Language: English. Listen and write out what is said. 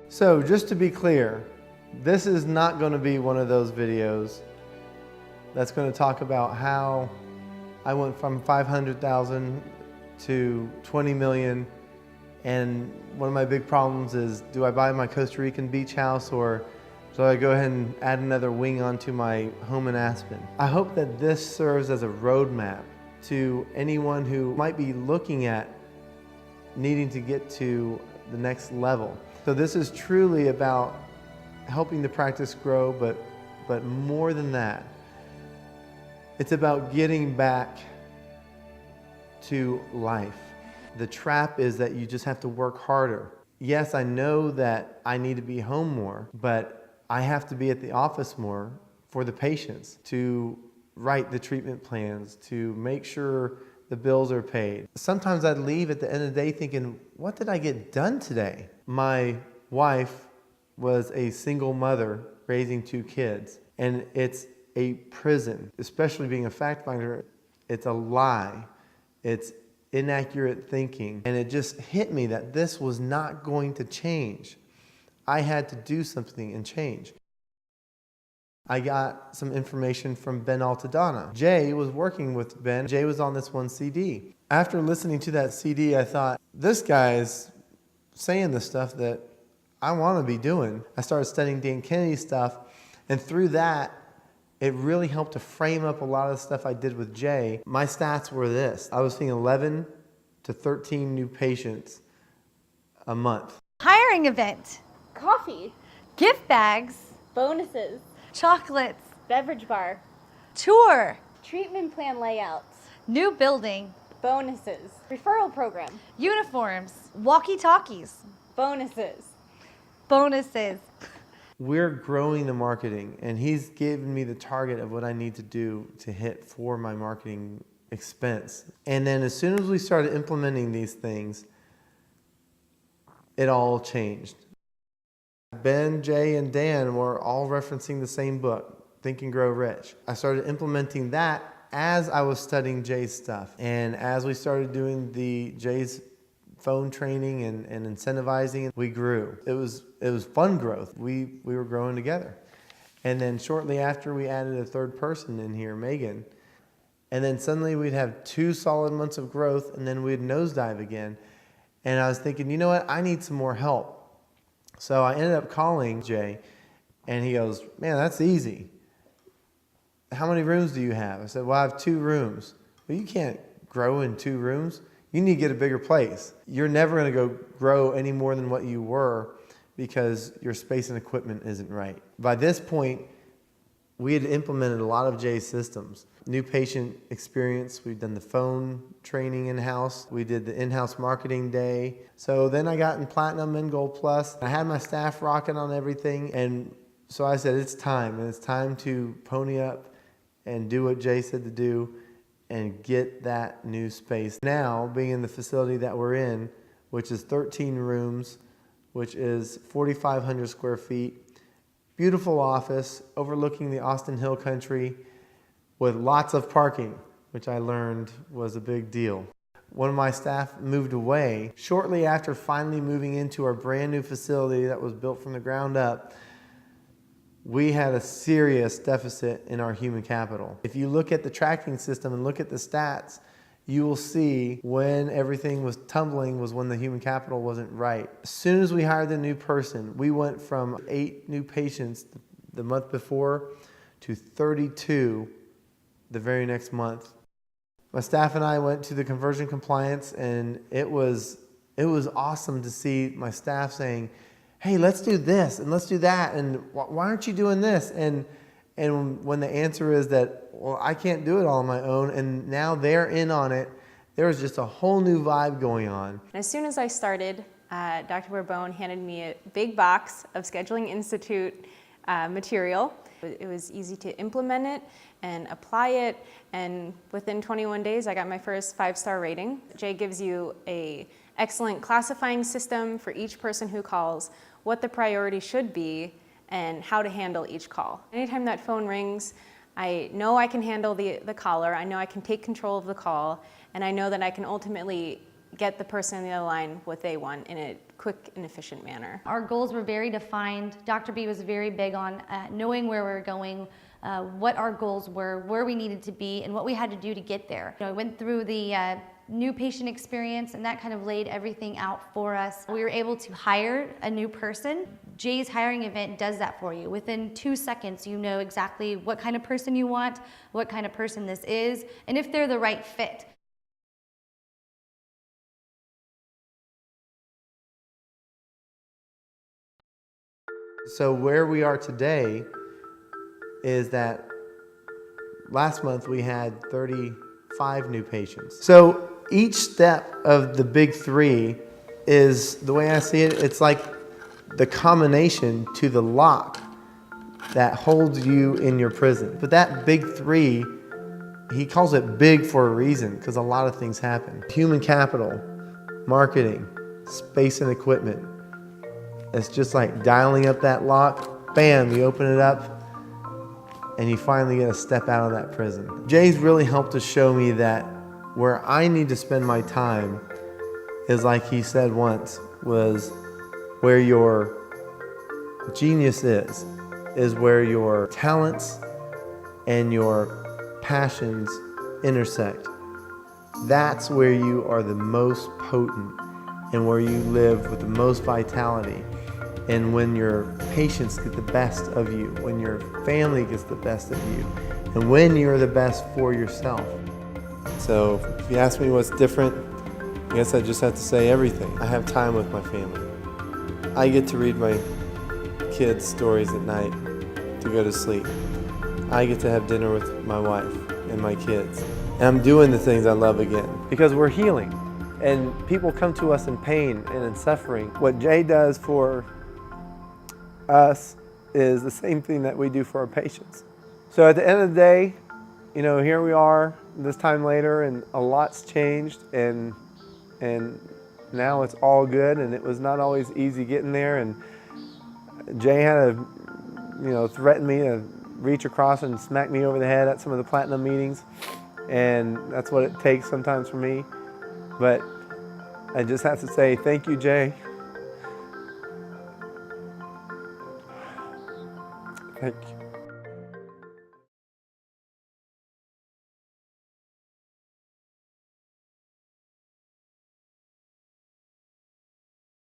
So just to be clear, this is not going to be one of those videos that's going to talk about how I went from 500,000 to 20 million. And one of my big problems is, do I buy my Costa Rican beach house, or do I go ahead and add another wing onto my home in Aspen? I hope that this serves as a roadmap to anyone who might be looking at needing to get to the next level. So this is truly about helping the practice grow, but more than that, it's about getting back to life. The trap is that you just have to work harder. Yes, I know that I need to be home more, but I have to be at the office more for the patients, to write the treatment plans, to make sure the bills are paid. Sometimes I'd leave at the end of the day thinking, what did I get done today? My wife was a single mother raising 2 kids, and it's a prison, especially being a fact finder. It's a lie. It's inaccurate thinking. And it just hit me that this was not going to change. I had to do something and change. I got some information from Ben Altadonna. Jay was working with Ben. Jay was on this one CD. After listening to that CD, I thought, this guy's saying the stuff that I want to be doing. I started studying Dan Kennedy's stuff, and through that, it really helped to frame up a lot of the stuff I did with Jay. My stats were this. I was seeing 11 to 13 new patients a month. Hiring event. Coffee. Gift bags. Bonuses. Chocolates. Beverage bar. Tour. Treatment plan layouts. New building. Bonuses. Referral program. Uniforms. Walkie-talkies. Bonuses. Bonuses. We're growing the marketing, and he's given me the target of what I need to do to hit for my marketing expense. And then as soon as we started implementing these things, it all changed. Ben, Jay, and Dan were all referencing the same book, Think and Grow Rich. I started implementing that as I was studying Jay's stuff. And as we started doing Jay's phone training and incentivizing, we grew. It was fun growth. We were growing together. And then shortly after, we added a third person in here, Megan. And then suddenly we'd have 2 solid months of growth, and then we'd nosedive again. And I was thinking, you know what, I need some more help. So I ended up calling Jay, and he goes, man, that's easy. How many rooms do you have? I said, well, I have 2 rooms. Well, you can't grow in 2 rooms. You need to get a bigger place. You're never going to go grow any more than what you were because your space and equipment isn't right. By this point, we had implemented a lot of Jay's systems. New patient experience. We've done the phone training in-house. We did the in-house marketing day. So then I got in Platinum and Gold Plus. I had my staff rocking on everything. And so I said, it's time. And it's time to pony up and do what Jay said to do and get that new space. Now, being in the facility that we're in, which is 13 rooms, which is 4,500 square feet, beautiful office overlooking the Austin Hill Country with lots of parking, which I learned was a big deal. One of my staff moved away shortly after finally moving into our brand new facility that was built from the ground up. We had a serious deficit in our human capital. If you look at the tracking system and look at the stats, you will see when everything was tumbling was when the human capital wasn't right. As soon as we hired the new person, we went from 8 new patients the month before to 32 the very next month. My staff and I went to the conversion compliance, and it was awesome to see my staff saying, hey, let's do this and let's do that, and why aren't you doing this? And when the answer is that, well, I can't do it all on my own, and now they're in on it, there was just a whole new vibe going on. As soon as I started, Dr. Bourbon handed me a big box of Scheduling Institute material. It was easy to implement it and apply it, and within 21 days I got my first 5-star rating. Jay gives you an excellent classifying system for each person who calls, what the priority should be, and how to handle each call. Anytime that phone rings, I know I can handle the caller, I know I can take control of the call, and I know that I can ultimately get the person on the other line what they want in a quick and efficient manner. Our goals were very defined. Dr. B was very big on knowing where we were going, what our goals were, where we needed to be, and what we had to do to get there. I went through the new patient experience, and that kind of laid everything out for us. We were able to hire a new person. Jay's hiring event does that for you. Within 2 seconds, you know exactly what kind of person you want, what kind of person this is, and if they're the right fit. So where we are today is that last month we had 35 new patients. So each step of the big three is, the way I see it, it's like the combination to the lock that holds you in your prison. But that big three, he calls it big for a reason, because a lot of things happen. Human capital, marketing, space and equipment. It's just like dialing up that lock, bam, you open it up, and you finally get a step out of that prison. Jay's really helped to show me that where I need to spend my time is, like he said once, was where your genius is where your talents and your passions intersect. That's where you are the most potent and where you live with the most vitality. And when your patients get the best of you, when your family gets the best of you, and when you're the best for yourself. So if you ask me what's different, I guess I just have to say everything. I have time with my family. I get to read my kids' stories at night to go to sleep. I get to have dinner with my wife and my kids. And I'm doing the things I love again. Because we're healing. And people come to us in pain and in suffering. What Jay does for us is the same thing that we do for our patients. So at the end of the day, here we are this time later, and a lot's changed, and now it's all good. And it was not always easy getting there, and Jay had to threaten me to reach across and smack me over the head at some of the platinum meetings, and that's what it takes sometimes for me. But I just have to say thank you, Jay. Thank you.